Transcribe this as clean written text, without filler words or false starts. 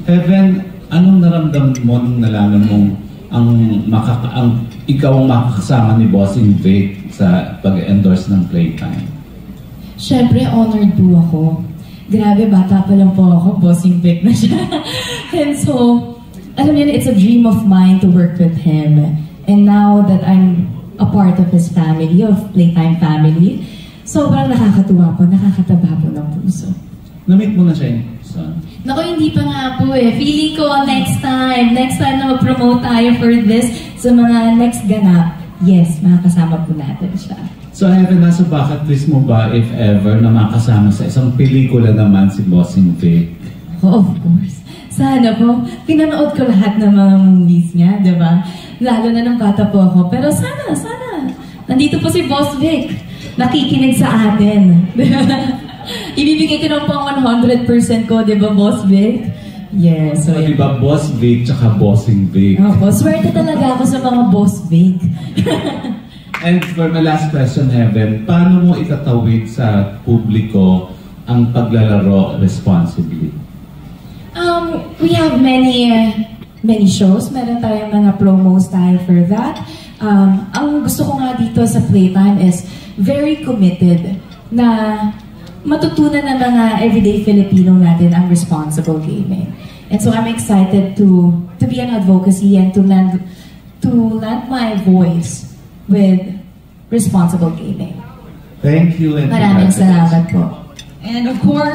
Heaven, anong naramdaman mo nung nalaman mong ikaw ang makakasama ni Bossing Vic sa pag-endorse ng Playtime? Siyempre, honored po ako. Grabe, bata pa lang po ako, Bossing Vic na siya. And so, alam niyo, it's a dream of mine to work with him. And now that I'm a part of his family, of Playtime family, sobrang nakakatuwa po, nakakataba po ng puso. Na-meet mo na siya son? Naku, hindi pa nga po eh. Feeling ko next time na mag-promote tayo for this sa mga next ganap, yes, makakasama po natin siya. So, Heaven, nasa bucket list mo ba, if ever, na makasama sa isang pelikula naman si Bossing Vic? Oh, of course. Sana po. Pinanood ko lahat ng mga movies niya, di ba? Lalo na nung bata po ako. Pero sana. Nandito po si Boss Vic. Nakikinig sa atin. Ibibigay ko na po ang 100% ko, di ba, Boss Vic? Yes. So, di ba, Boss Vic tsaka Bossing Vic? Opo, swerte talaga ako sa mga Boss Vic. And for my last question, Heaven, paano mo itatawid sa publiko ang paglalaro responsibly? We have many shows. Meron tayong mga promos tayo for that. Ang gusto ko nga dito sa Playtime is very committed na matutunan ng mga everyday Filipino natin ang responsible gaming. And so I'm excited to be an advocacy and to lend my voice with responsible gaming. Thank you. And maraming salamat po. And of course,